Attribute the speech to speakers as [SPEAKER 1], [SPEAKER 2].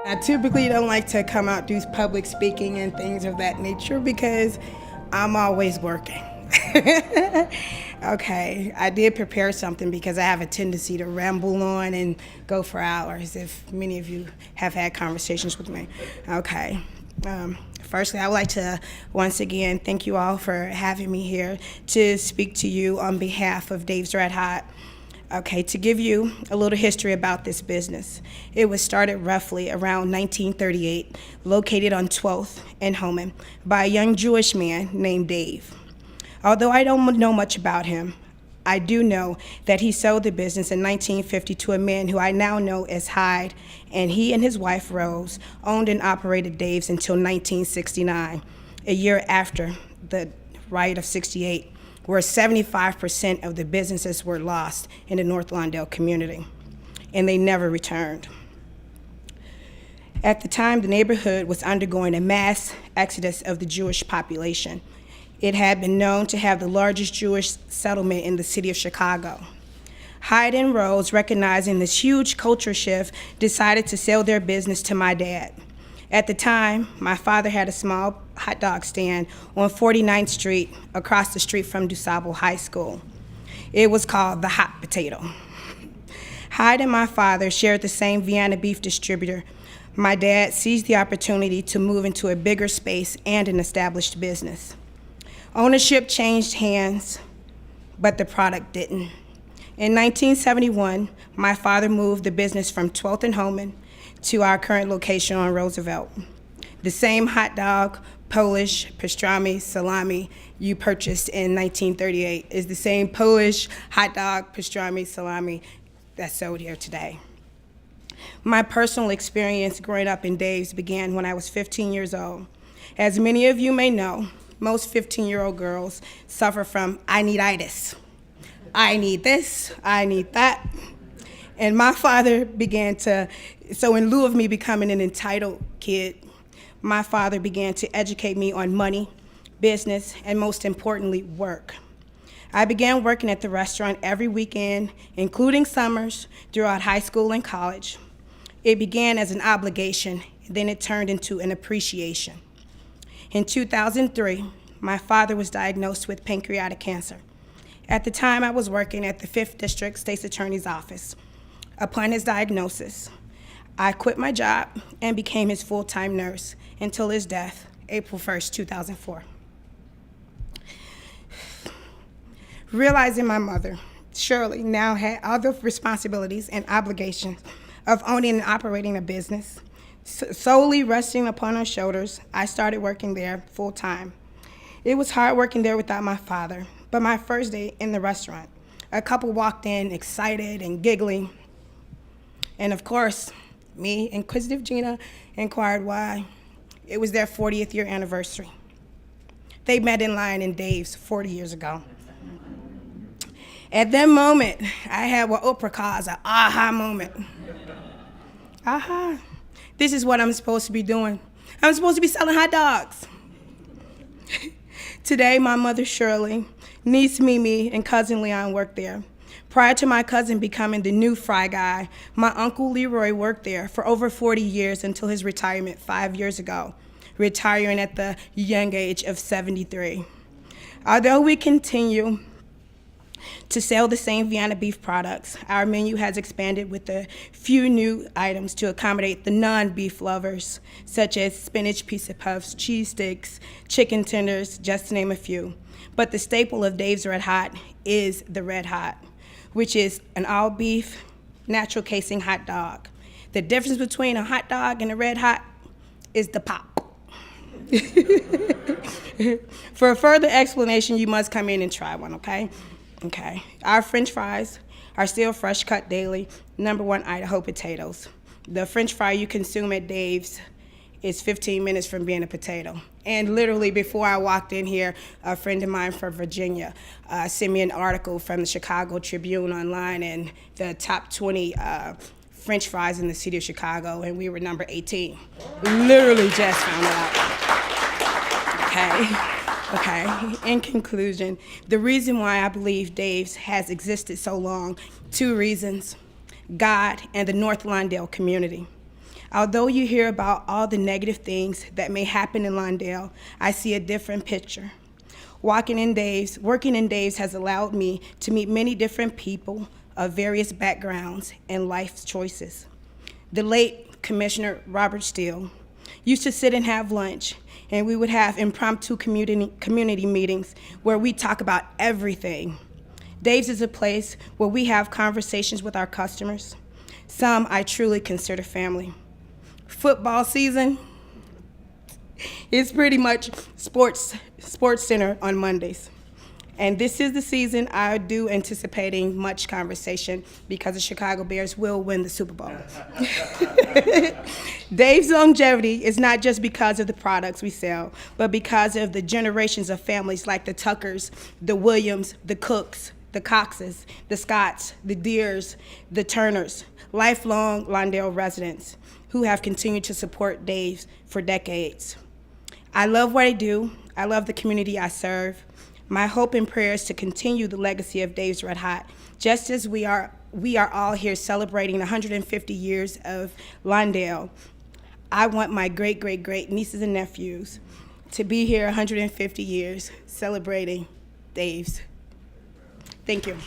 [SPEAKER 1] I typically don't like to come out do public speaking and things of that nature because I'm always working. Okay, I did prepare something because I have a tendency to ramble on and go for hours, if many of you have had conversations with me. Okay. Firstly, I would like to once again thank you all for having me here to speak to you on behalf of Dave's Red Hot. Okay, to give you a little history about this business. It was started roughly around 1938, located on 12th and Homan, by a young Jewish man named Dave. Although I don't know much about him, I do know that he sold the business in 1950 to a man who I now know as Hyde, and he and his wife, Rose, owned and operated Dave's until 1969, a year after the riot of '68, where 75% of the businesses were lost in the North Lawndale community, and they never returned. At the time, the neighborhood was undergoing a mass exodus of the Jewish population. It had been known to have the largest Jewish settlement in the city of Chicago. Hyde and Rose, recognizing this huge culture shift, decided to sell their business to my dad. At the time, my father had a small hot dog stand on 49th Street, across the street from DuSable High School. It was called the Hot Potato. Hyde and my father shared the same Vienna beef distributor. My dad seized the opportunity to move into a bigger space and an established business. Ownership changed hands, but the product didn't. In 1971, my father moved the business from 12th and Homan to our current location on Roosevelt. The same hot dog, Polish, pastrami, salami you purchased in 1938 is the same Polish hot dog, pastrami, salami that's sold here today. My personal experience growing up in Dave's began when I was 15 years old. As many of you may know, most 15-year-old girls suffer from I need-itis. I need this, I need that. And my father so in lieu of me becoming an entitled kid, my father began to educate me on money, business, and most importantly, work. I began working at the restaurant every weekend, including summers, throughout high school and college. It began as an obligation, then it turned into an appreciation. In 2003, my father was diagnosed with pancreatic cancer. At the time, I was working at the 5th District State's Attorney's Office. Upon his diagnosis, I quit my job and became his full-time nurse until his death, April 1st, 2004. Realizing my mother, Shirley, now had other responsibilities and obligations of owning and operating a business, solely resting upon her shoulders, I started working there full-time. It was hard working there without my father, but my first day in the restaurant, a couple walked in excited and giggling, and of course, me, inquisitive Gina, inquired why. It was their 40th year anniversary. They met in line in Dave's 40 years ago. At that moment, I had what Oprah calls an aha moment. Aha. This is what I'm supposed to be doing. I'm supposed to be selling hot dogs. Today, my mother Shirley, niece Mimi, and cousin Leon work there. Prior to my cousin becoming the new fry guy, my uncle Leroy worked there for over 40 years until his retirement 5 years ago, retiring at the young age of 73. Although we continue to sell the same Vienna beef products, our menu has expanded with a few new items to accommodate the non-beef lovers, such as spinach pizza puffs, cheese sticks, chicken tenders, just to name a few. But the staple of Dave's Red Hot is the Red Hot, which is an all-beef, natural casing hot dog. The difference between a hot dog and a Red Hot is the pop. For a further explanation, you must come in and try one, okay? Okay. Our French fries are still fresh cut daily, #1 Idaho potatoes. The French fry you consume at Dave's is 15 minutes from being a potato. And literally before I walked in here, a friend of mine from Virginia sent me an article from the Chicago Tribune online and the top 20 French fries in the city of Chicago, and we were number 18. Literally just found it out. Okay. In conclusion, the reason why I believe Dave's has existed so long, 2 reasons: God and the North Lawndale community. Although you hear about all the negative things that may happen in Lawndale, I see a different picture. Working in Dave's has allowed me to meet many different people of various backgrounds and life choices. The late Commissioner Robert Steele used to sit and have lunch, and we would have impromptu community meetings where we talk about everything. Dave's is a place where we have conversations with our customers. Some I truly consider family. Football season is pretty much sports center on Mondays. And this is the season I do anticipating much conversation because the Chicago Bears will win the Super Bowl. Dave's longevity is not just because of the products we sell, but because of the generations of families like the Tuckers, the Williams, the Cooks, the Coxes, the Scotts, the Deers, the Turners, lifelong Lawndale residents who have continued to support Dave's for decades. I love what I do. I love the community I serve. My hope and prayer is to continue the legacy of Dave's Red Hot, just as we are all here celebrating 150 years of Lawndale. I want my great nieces and nephews to be here 150 years celebrating Dave's. Thank you.